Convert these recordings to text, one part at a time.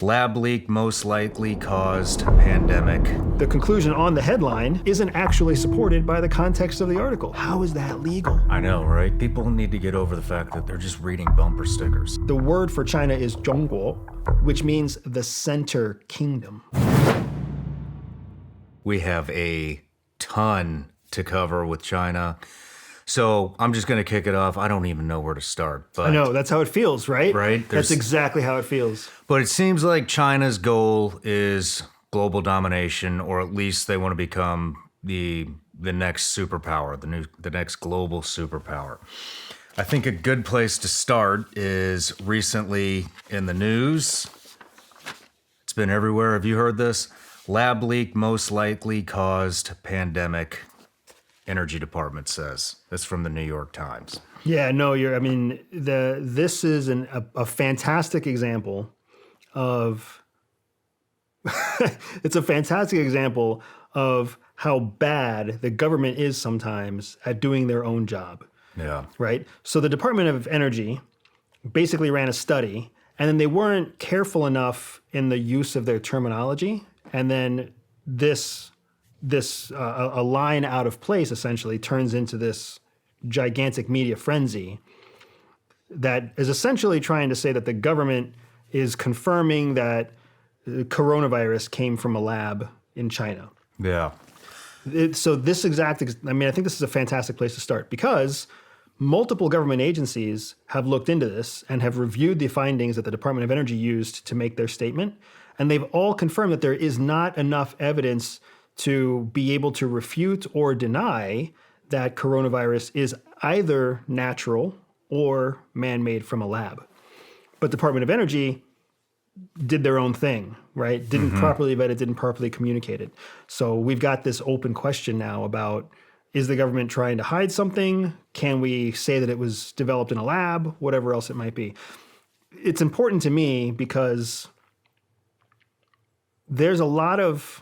Lab leak most likely caused pandemic. The conclusion on the headline isn't actually supported by the context of the article. How is that legal? I know, right? People need to get over the fact that they're just reading bumper stickers. The word for China is 中国, which means the center kingdom. We have a ton to cover with China. So I'm just going to kick it off. I don't even know where to start. But, I know, that's how it feels, right? Right? That's exactly how it feels. But it seems like China's goal is global domination, or at least they want to become the next superpower, the next global superpower. I think a good place to start is recently in the news. It's been everywhere. Have you heard this? Lab leak most likely caused pandemic. Energy Department says. That's from the New York Times. Yeah, no, this is a fantastic example of, it's a fantastic example of how bad the government is sometimes at doing their own job. Yeah. Right? So the Department of Energy basically ran a study, and then they weren't careful enough in the use of their terminology, and then a line out of place essentially turns into this gigantic media frenzy that is essentially trying to say that the government is confirming that coronavirus came from a lab in China. Yeah. I think this is a fantastic place to start because multiple government agencies have looked into this and have reviewed the findings that the Department of Energy used to make their statement, and they've all confirmed that there is not enough evidence to be able to refute or deny that coronavirus is either natural or man-made from a lab. But Department of Energy did their own thing, right? Didn't properly vet it, didn't properly communicate it. So we've got this open question now about, is the government trying to hide something? Can we say that it was developed in a lab? Whatever else it might be. It's important to me because there's a lot of,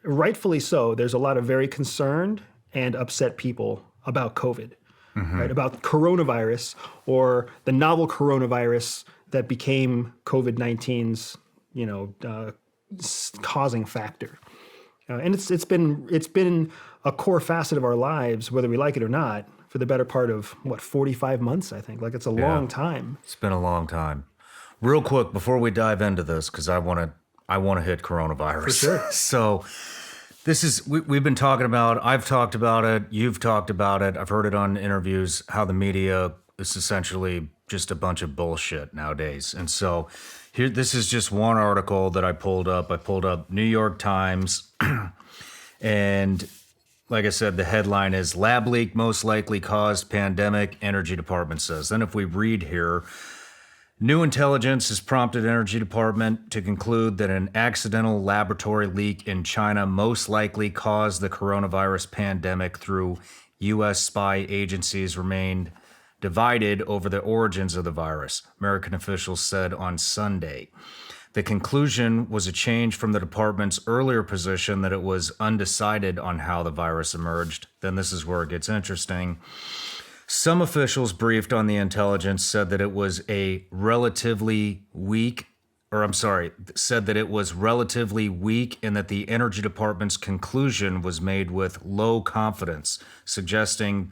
rightfully so, there's a lot of very concerned and upset people about COVID, right? About coronavirus or the novel coronavirus that became COVID-19's, causing factor. And it's been a core facet of our lives, whether we like it or not, for the better part of 45 months, I think. Like, it's a long time. It's been a long time. Real quick before we dive into this, because I want to hit coronavirus. For sure. So this is, we've been talking about, I've talked about it, you've talked about it, I've heard it on interviews, how the media is essentially just a bunch of bullshit nowadays. And so here, this is just one article that I pulled up. I pulled up New York Times, and like I said, the headline is Lab Leak Most Likely Caused Pandemic, Energy Department says. Then if we read here, new intelligence has prompted Energy Department to conclude that an accidental laboratory leak in China most likely caused the coronavirus pandemic through U.S. spy agencies remained divided over the origins of the virus, American officials said on Sunday. The conclusion was a change from the department's earlier position that it was undecided on how the virus emerged. Then this is where it gets interesting. Some officials briefed on the intelligence said that it was relatively weak and that the Energy Department's conclusion was made with low confidence, suggesting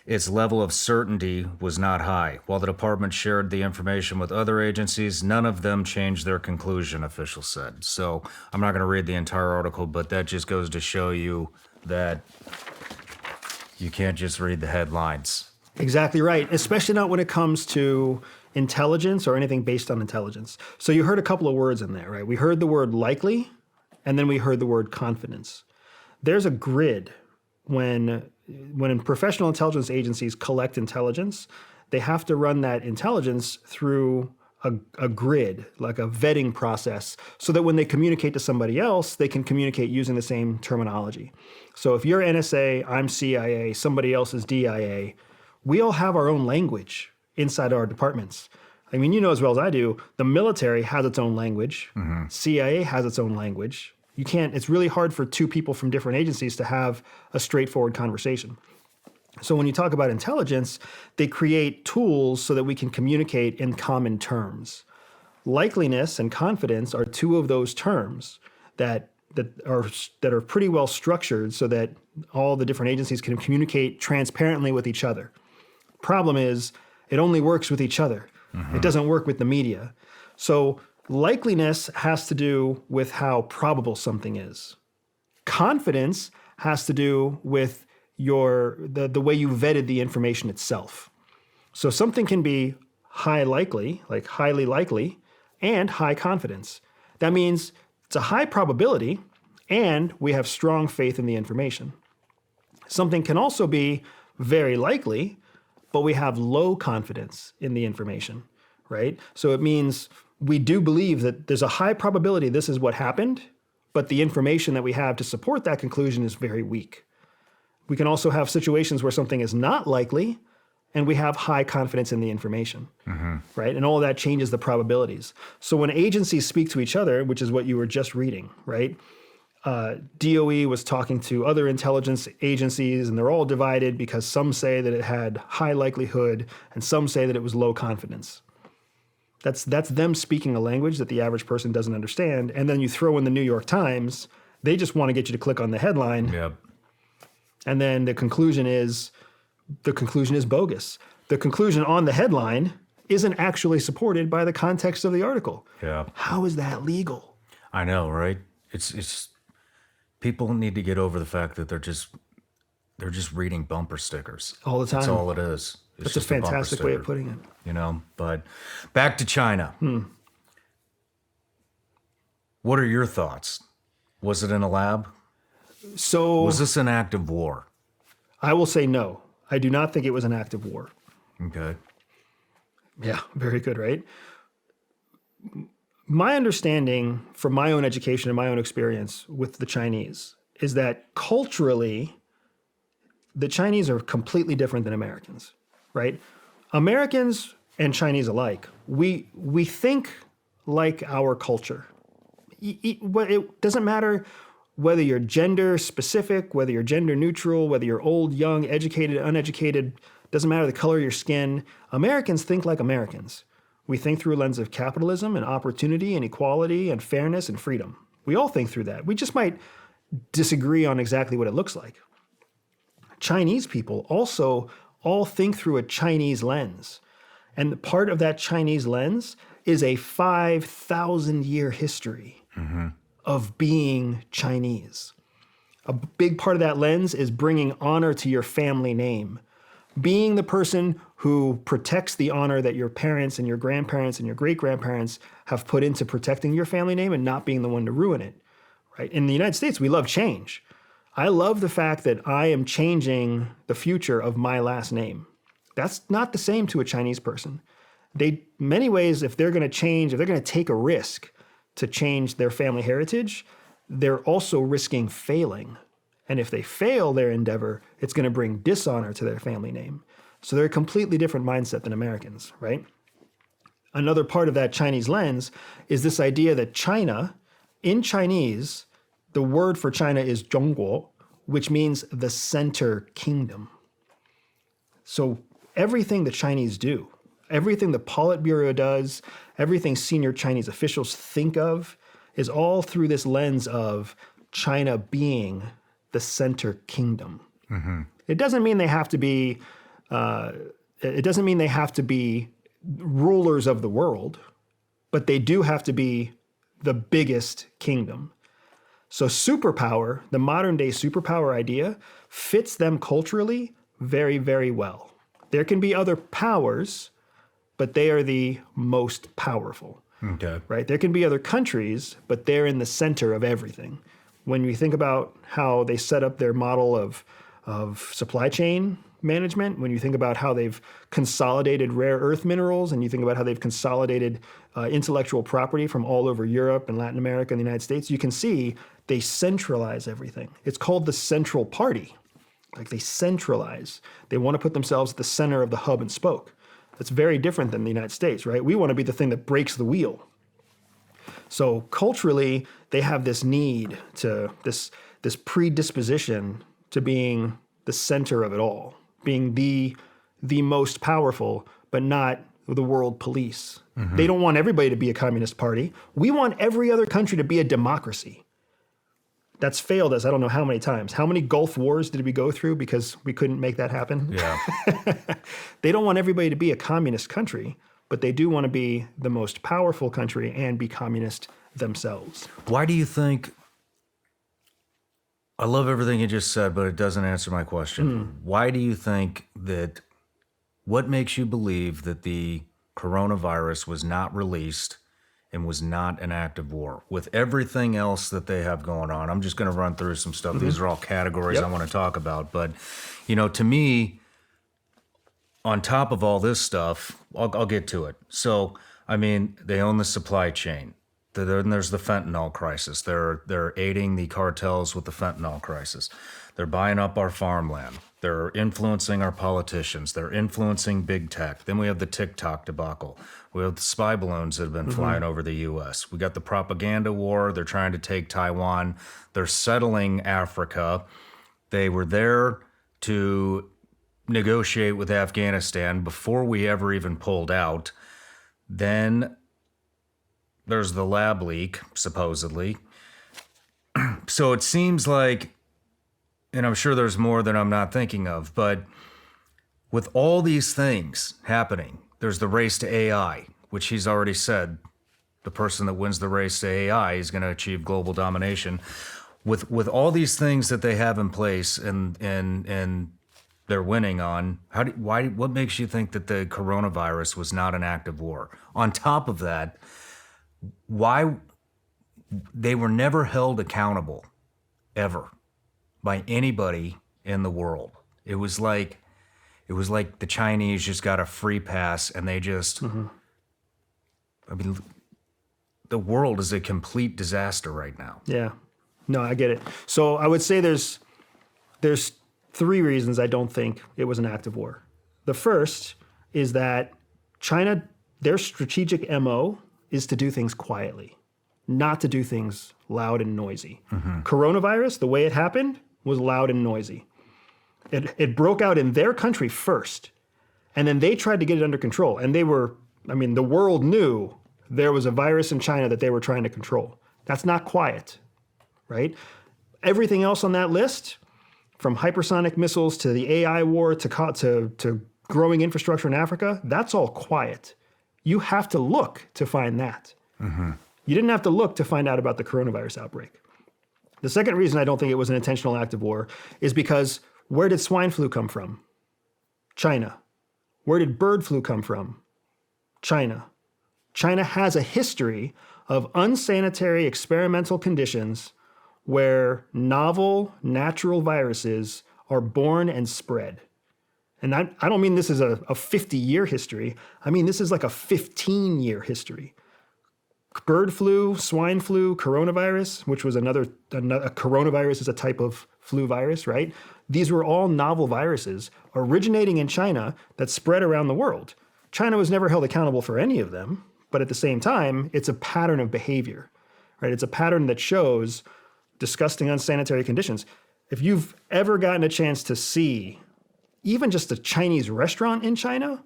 its level of certainty was not high. While the department shared the information with other agencies, none of them changed their conclusion, officials said. So I'm not going to read the entire article, but that just goes to show you that you can't just read the headlines. Exactly right, especially not when it comes to intelligence or anything based on intelligence. So you heard a couple of words in there, right? We heard the word likely, and then we heard the word confidence. There's a grid when professional intelligence agencies collect intelligence, they have to run that intelligence through a grid, like a vetting process, so that when they communicate to somebody else, they can communicate using the same terminology. So if you're NSA, I'm CIA, somebody else is DIA, we all have our own language inside our departments. I mean, you know as well as I do, the military has its own language. CIA has its own language. It's really hard for two people from different agencies to have a straightforward conversation. So when you talk about intelligence, they create tools so that we can communicate in common terms. Likeliness and confidence are two of those terms that are pretty well structured so that all the different agencies can communicate transparently with each other. Problem is, it only works with each other. It doesn't work with the media. So likeliness has to do with how probable something is. Confidence has to do with the way you vetted the information itself. So something can be high likely, like highly likely, and high confidence. That means it's a high probability and we have strong faith in the information. Something can also be very likely, but we have low confidence in the information, right? So it means we do believe that there's a high probability this is what happened, but the information that we have to support that conclusion is very weak. We can also have situations where something is not likely and we have high confidence in the information, right? And all of that changes the probabilities. So when agencies speak to each other, which is what you were just reading, right? DOE was talking to other intelligence agencies, and they're all divided because some say that it had high likelihood and some say that it was low confidence. That's them speaking a language that the average person doesn't understand. And then you throw in the New York Times, they just want to get you to click on the headline. Yep. And then the conclusion is bogus. The conclusion on the headline isn't actually supported by the context of the article. Yeah. How is that legal? I know, right? It's people need to get over the fact that they're just reading bumper stickers All the time. That's all it is. It's That's a just bumper fantastic way of sticker, putting it. you know. But back to China. What are your thoughts? Was it in a lab? So Was this an act of war? I will say no. I do not think it was an act of war. Okay. Yeah, very good, right? My understanding from my own education and my own experience with the Chinese is that culturally, the Chinese are completely different than Americans, right? Americans and Chinese alike, we think like our culture. It doesn't matter whether you're gender specific, whether you're gender neutral, whether you're old, young, educated, uneducated, doesn't matter the color of your skin. Americans think like Americans. We think through a lens of capitalism and opportunity and equality and fairness and freedom. We all think through that. We just might disagree on exactly what it looks like. Chinese people also all think through a Chinese lens. And part of that Chinese lens is a 5,000-year history of being Chinese. A big part of that lens is bringing honor to your family name. Being the person who protects the honor that your parents and your grandparents and your great-grandparents have put into protecting your family name and not being the one to ruin it, right? In the United States, we love change. I love the fact that I am changing the future of my last name. That's not the same to a Chinese person. Many ways, if they're going to take a risk to change their family heritage, they're also risking failing. And if they fail their endeavor, it's going to bring dishonor to their family name. So they're a completely different mindset than Americans, right? Another part of that Chinese lens is this idea that China, in Chinese, the word for China is Zhongguo, which means the center kingdom. So everything the Chinese do, everything the Politburo does, everything senior Chinese officials think of is all through this lens of China being the center kingdom. It doesn't mean they have to be. It doesn't mean they have to be rulers of the world, but they do have to be the biggest kingdom. So superpower, the modern day superpower idea, fits them culturally very, very well. There can be other powers, but they are the most powerful. Okay. Right? There can be other countries, but they're in the center of everything. When you think about how they set up their model of supply chain management, when you think about how they've consolidated rare earth minerals, and you think about how they've consolidated intellectual property from all over Europe and Latin America and the United States, you can see they centralize everything. It's called the central party. Like they centralize. They want to put themselves at the center of the hub and spoke. That's very different than the United States, right? We want to be the thing that breaks the wheel. So culturally, they have this need to, this predisposition to being the center of it all, being the most powerful, but not the world police. They don't want everybody to be a communist party. We want every other country to be a democracy. That's failed us I don't know how many times. How many Gulf Wars did we go through because we couldn't make that happen? Yeah. They don't want everybody to be a communist country, but they do want to be the most powerful country and be communist themselves. Why do you think? I love everything you just said, but it doesn't answer my question. Why do you think that? What makes you believe that the coronavirus was not released and was not an act of war? With everything else that they have going on, I'm just going to run through some stuff. These are all categories I want to talk about. But, to me, on top of all this stuff, I'll get to it. So, they own the supply chain. Then there's the fentanyl crisis. They're aiding the cartels with the fentanyl crisis. They're buying up our farmland. They're influencing our politicians. They're influencing big tech. Then we have the TikTok debacle. We have the spy balloons that have been flying over the U.S. We got the propaganda war. They're trying to take Taiwan. They're settling Africa. They were there to negotiate with Afghanistan before we ever even pulled out. Then there's the lab leak, supposedly. So it seems like, and I'm sure there's more that I'm not thinking of, but with all these things happening, there's the race to AI, which he's already said the person that wins the race to AI is going to achieve global domination. With all these things that they have in place and they're winning on, what makes you think that the coronavirus was not an act of war? On top of that, why they were never held accountable ever by anybody in the world. It was like the Chinese just got a free pass and they just the world is a complete disaster right now. Yeah. No, I get it. So I would say there's three reasons I don't think it was an act of war. The first is that China, their strategic MO is to do things quietly, not to do things loud and noisy. Coronavirus, the way it happened, was loud and noisy. It broke out in their country first, and then they tried to get it under control. And the world knew there was a virus in China that they were trying to control. That's not quiet, right? Everything else on that list, from hypersonic missiles to the AI war to growing infrastructure in Africa, that's all quiet. You have to look to find that. You didn't have to look to find out about the coronavirus outbreak. The second reason I don't think it was an intentional act of war is because where did swine flu come from? China. Where did bird flu come from? China. China has a history of unsanitary experimental conditions where novel natural viruses are born and spread. And I don't mean this is a 50-year history. I mean, this is like a 15-year history. Bird flu, swine flu, coronavirus, which was a coronavirus is a type of flu virus, right? These were all novel viruses originating in China that spread around the world. China was never held accountable for any of them, but at the same time, it's a pattern of behavior, right? It's a pattern that shows disgusting unsanitary conditions. If you've ever gotten a chance to see even just a Chinese restaurant in China,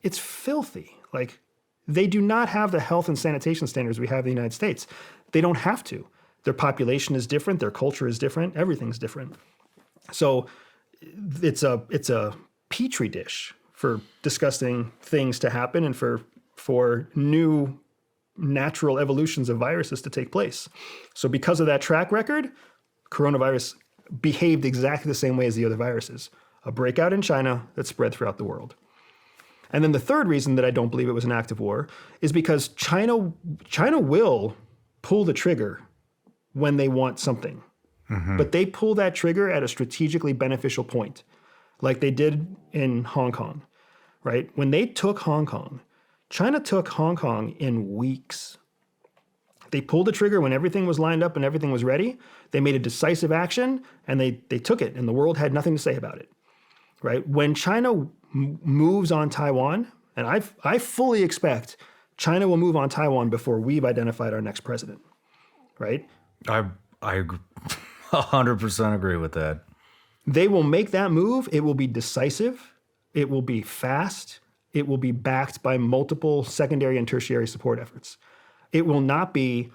it's filthy. Like, they do not have the health and sanitation standards we have in the United States. They don't have to. Their population is different. Their culture is different. Everything's different. So it's a petri dish for disgusting things to happen and for new natural evolutions of viruses to take place. So because of that track record, coronavirus behaved exactly the same way as the other viruses. A breakout in China that spread throughout the world. And then the third reason that I don't believe it was an act of war is because China will pull the trigger when they want something. But they pull that trigger at a strategically beneficial point, like they did in Hong Kong, right? When they took Hong Kong, China took Hong Kong in weeks. They pulled the trigger when everything was lined up and everything was ready. They made a decisive action and they took it, and the world had nothing to say about it, right? When China moves on Taiwan, and I fully expect China will move on Taiwan before we've identified our next president, right? I 100% agree with that. They will make that move. It will be decisive. It will be fast. it will be backed by multiple secondary and tertiary support efforts. It will not be